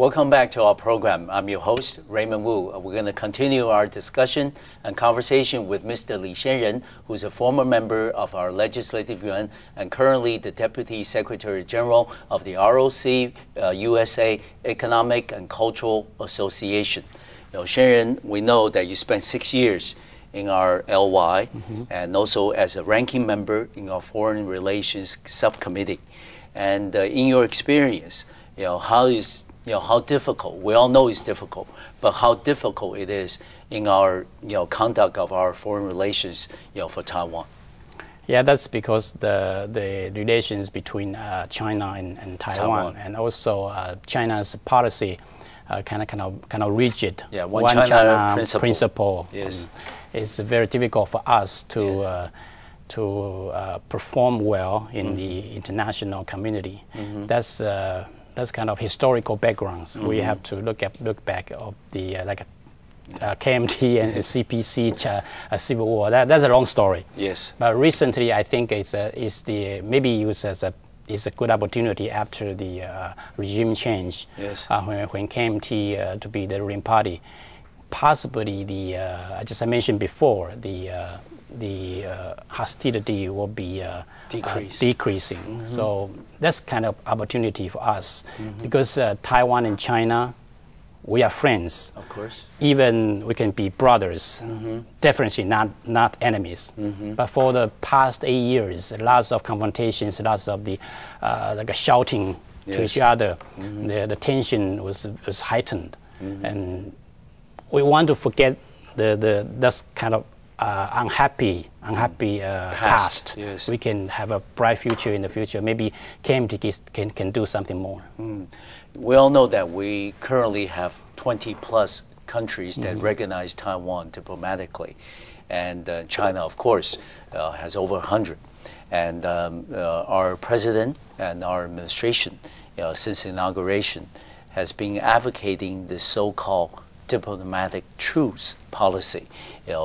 Welcome back to our program. I'm your host, Raymond Wu. We're going to continue our discussion and conversation with Mr. Li Shangren, who's a former member of our Legislative Yuan and currently the Deputy Secretary General of the ROC-USA Economic and Cultural Association. Shangren, we know that you spent 6 years in our LY and also as a ranking member in our Foreign Relations Subcommittee. And in your experience, how difficult, we all know it's difficult, but how difficult it is in our conduct of our foreign relations for Taiwan. Yeah, that's because the relations between China and Taiwan, and also China's policy kind of rigid. Yeah, one China principle. Yes. It's very difficult for us to perform well in the international community. That's kind of historical backgrounds. We have to look back of the KMT and the CPC civil war. That's a long story. Yes. But recently, I think it's maybe used as a good opportunity after the regime change. Yes. When KMT to be the ruling party, possibly as I mentioned before, the hostility will be decreasing. So that's kind of opportunity for us because Taiwan and China, we are friends. Of course. Even we can be brothers, definitely not enemies. But for the past 8 years, lots of confrontations, lots of the shouting to each other. The tension was heightened, and we want to forget that's kind of unhappy past. Yes. We can have a bright future in the future. Maybe KMT can do something more. We all know that we currently have 20 plus countries that recognize Taiwan diplomatically, and China, of course, has over 100. And our president and our administration, since inauguration, has been advocating the so-called diplomatic truce policy,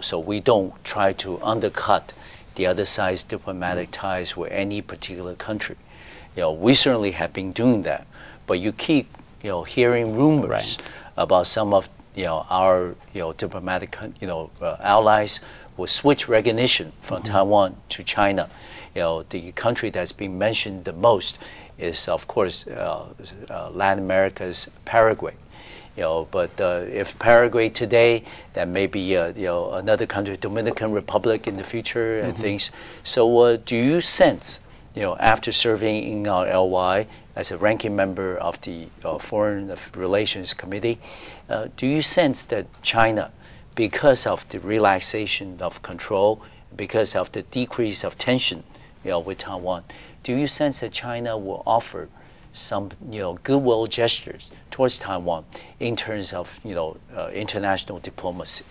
so we don't try to undercut the other side's diplomatic ties with any particular country. We certainly have been doing that, but you keep hearing rumors about some of our diplomatic allies will switch recognition from Taiwan to China. The country that's been mentioned the most is, of course, Latin America's Paraguay. But if Paraguay today, then maybe another country, Dominican Republic in the future and things. So do you sense, after serving in our LY as a ranking member of the Foreign Relations Committee, do you sense that China, because of the relaxation of control, because of the decrease of tension with Taiwan, do you sense that China will offer some goodwill gestures towards Taiwan in terms of international diplomacy?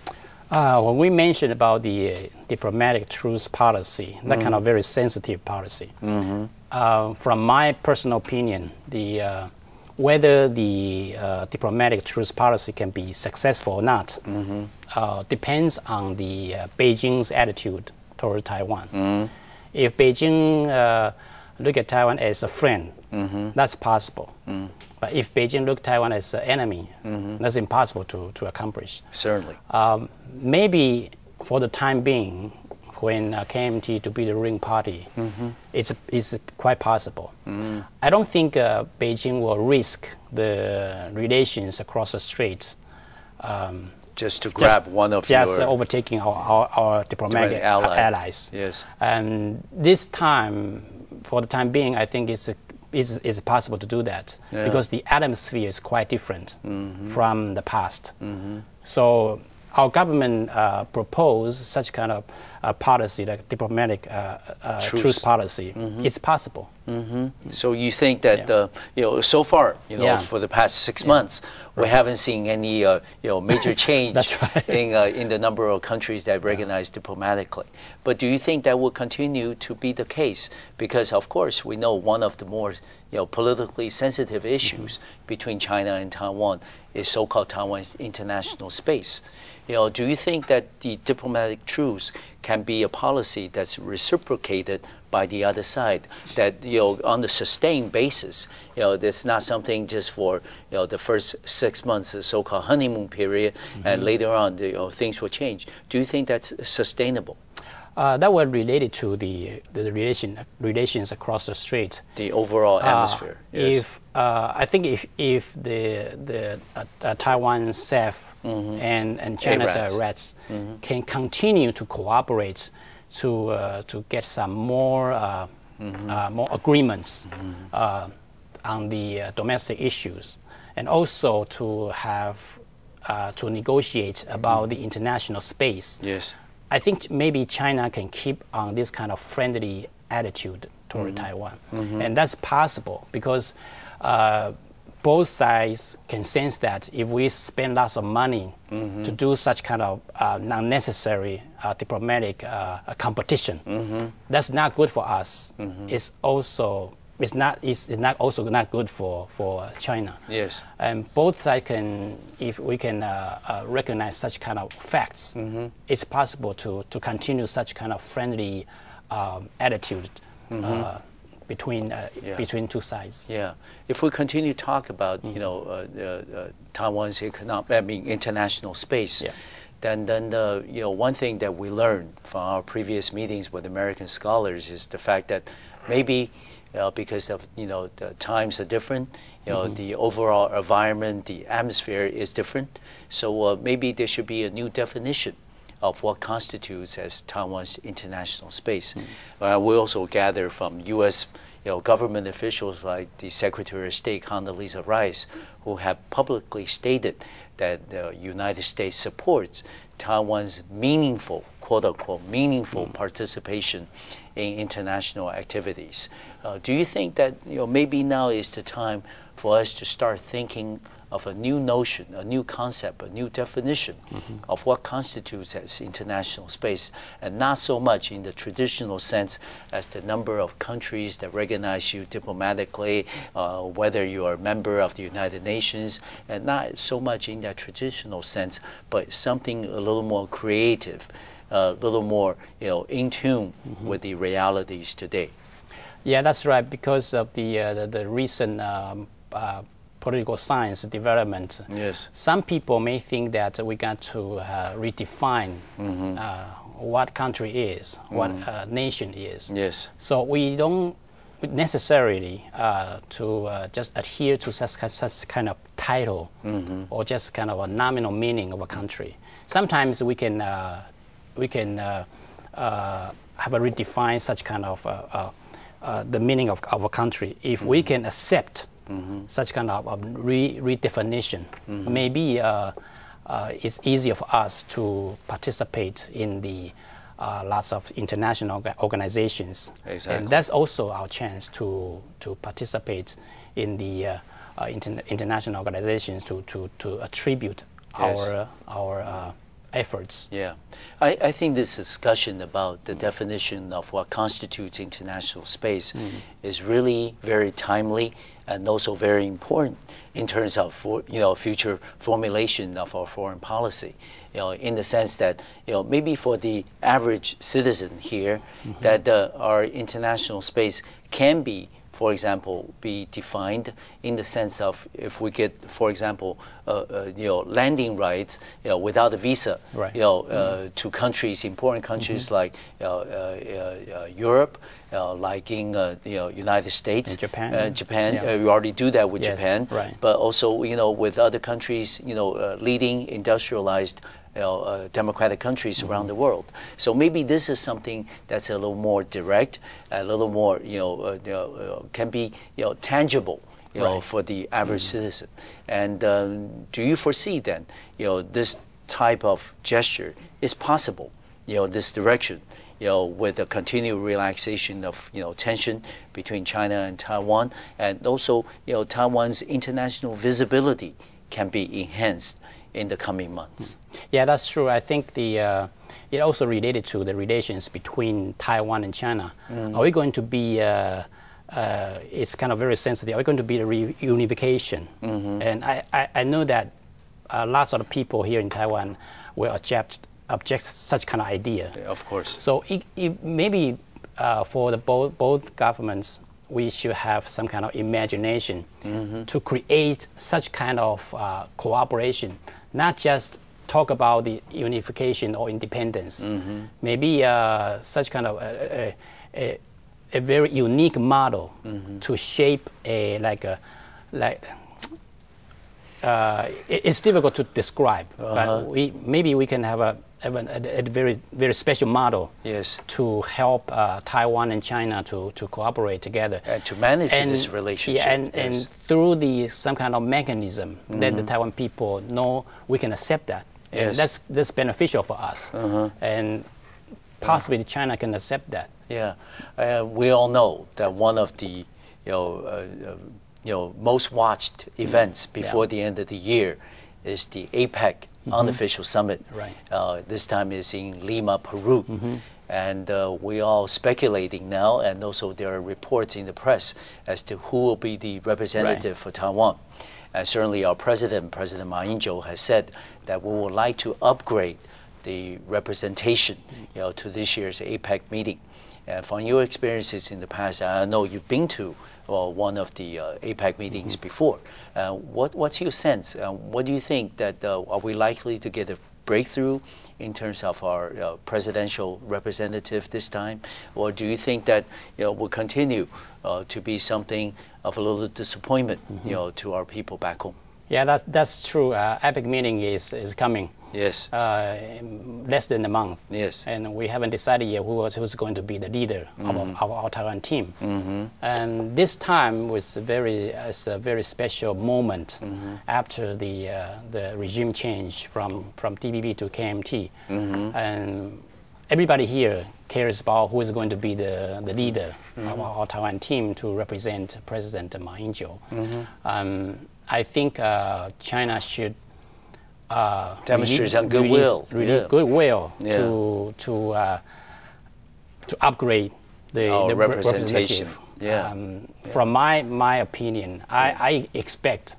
When we mentioned about the diplomatic truce policy, that kind of very sensitive policy, from my personal opinion, whether the diplomatic truce policy can be successful or not depends on the Beijing's attitude toward Taiwan. If Beijing look at Taiwan as a friend, that's possible. But if Beijing look at Taiwan as an enemy, that's impossible to accomplish. Certainly. Maybe for the time being, when KMT to be the ruling party, it's quite possible. I don't think Beijing will risk the relations across the strait. Just to grab one of your... Just overtaking our diplomatic allies. Yes. And this time, for the time being, I think it's possible to do that because the atmosphere is quite different from the past. So our government proposed such kind of policy, like diplomatic truce policy. It's possible. So you think that so far, for the past 6 months, we haven't seen any major change in the number of countries that recognize diplomatically. But do you think that will continue to be the case? Because of course we know one of the more politically sensitive issues between China and Taiwan is so-called Taiwan's international space. Do you think that the diplomatic truce can be a policy that's reciprocated by the other side, that on the sustained basis, it's not something just for the first 6 months, the so-called honeymoon period, and later on things will change. Do you think that's sustainable? That was related to the relations across the strait. The overall atmosphere. Yes. I think if the Taiwan SAF and China's RATs can continue to cooperate to get some more agreements on the domestic issues, and also to have to negotiate about the international space. Yes. I think maybe China can keep on this kind of friendly attitude toward Taiwan. And that's possible because both sides can sense that if we spend lots of money to do such kind of unnecessary diplomatic competition, that's not good for us. It's also not good for China. Yes. And both sides can, if we can recognize such kind of facts, it's possible to continue such kind of friendly attitude between two sides. Yeah. If we continue to talk about Taiwan's international space, then one thing that we learned from our previous meetings with American scholars is the fact that maybe because of the times are different, the overall environment, the atmosphere is different. So maybe there should be a new definition of what constitutes as Taiwan's international space. We also gather from U.S. government officials like the Secretary of State Condoleezza Rice, who have publicly stated that the United States supports Taiwan's meaningful, quote-unquote, meaningful participation in international activities. Do you think that maybe now is the time for us to start thinking of a new notion, a new concept, a new definition of what constitutes as international space, and not so much in the traditional sense as the number of countries that recognize you diplomatically, whether you are a member of the United Nations, and not so much in that traditional sense, but something a little more creative, a little more in tune with the realities today. Yeah, that's right. Because of the recent political science development, yes, some people may think that we got to redefine what country is, what nation is. Yes. So we don't necessarily to just adhere to such kind of title or just kind of a nominal meaning of a country. Sometimes we can have a redefine such kind of the meaning of a country if we can accept such kind of redefinition. Maybe it's easier for us to participate in the lots of international organizations. Exactly. And that's also our chance to participate in the international organizations to attribute our efforts. Yeah, I think this discussion about the definition of what constitutes international space is really very timely and also very important in terms of future formulation of our foreign policy. In the sense that maybe for the average citizen here, that our international space can be, for example, be defined in the sense of if we get, for example, landing rights, without a visa, right. To countries, important countries like Europe, like in United States, and Japan. Japan, Yeah. we already do that with Yes, Japan, right. but also with other countries, leading industrialized democratic countries around the world. So maybe this is something that's a little more direct, a little more can be tangible right. for the average citizen. And do you foresee then this type of gesture is possible, this direction, with the continued relaxation of tension between China and Taiwan, and also Taiwan's international visibility can be enhanced in the coming months? Yeah, that's true. I think it also related to the relations between Taiwan and China. Are we going to be it's kind of very sensitive. Are we going to be the reunification? And I know that lots of people here in Taiwan will object such kind of idea. Of course. So it maybe for the both governments, we should have some kind of imagination to create such kind of cooperation, not just talk about the unification or independence. Maybe such kind of a very unique model to shape it's difficult to describe, but maybe we can have a very, very special model to help Taiwan and China to cooperate together and to manage this relationship. Yeah, and through some kind of mechanism that the Taiwan people know we can accept that. And that's beneficial for us, and possibly China can accept that. Yeah, we all know that one of the most watched events before the end of the year is the APEC unofficial summit. Right. This time is in Lima, Peru. And we're all speculating now, and also there are reports in the press as to who will be the representative for Taiwan. And certainly our President Ma Ying-jeou, has said that we would like to upgrade the representation to this year's APEC meeting. And from your experiences in the past, I know you've been to one of the APEC meetings before. What's your sense? What do you think that are we likely to get a breakthrough in terms of our presidential representative this time? Or do you think that will continue to be something of a little disappointment to our people back home? Yeah, that's true. APEC meeting is coming. Yes. Less than a month. Yes. And we haven't decided yet who's going to be the leader of our Taiwan team. And this time was a very special moment after the regime change from TPP to KMT. And everybody here cares about who is going to be the leader of our Taiwan team to represent President Ma Ying-jeou. I think China should demonstrate some goodwill, goodwill to upgrade the representation. Yeah. From my opinion, I expect,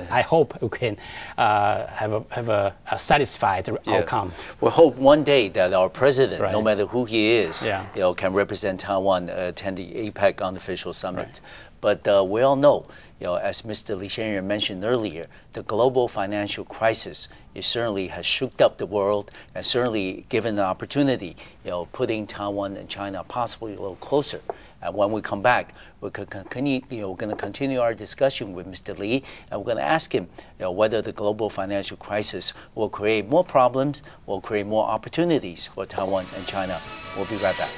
I hope we can have a satisfied outcome. We hope one day that our president, no matter who he is, can represent Taiwan, attend the APEC unofficial summit. But we all know, as Mr. Li Shangren mentioned earlier, the global financial crisis certainly has shook up the world and certainly given the opportunity, putting Taiwan and China possibly a little closer. And when we come back, we're going to continue our discussion with Mr. Li, and we're going to ask him whether the global financial crisis will create more problems, will create more opportunities for Taiwan and China. We'll be right back.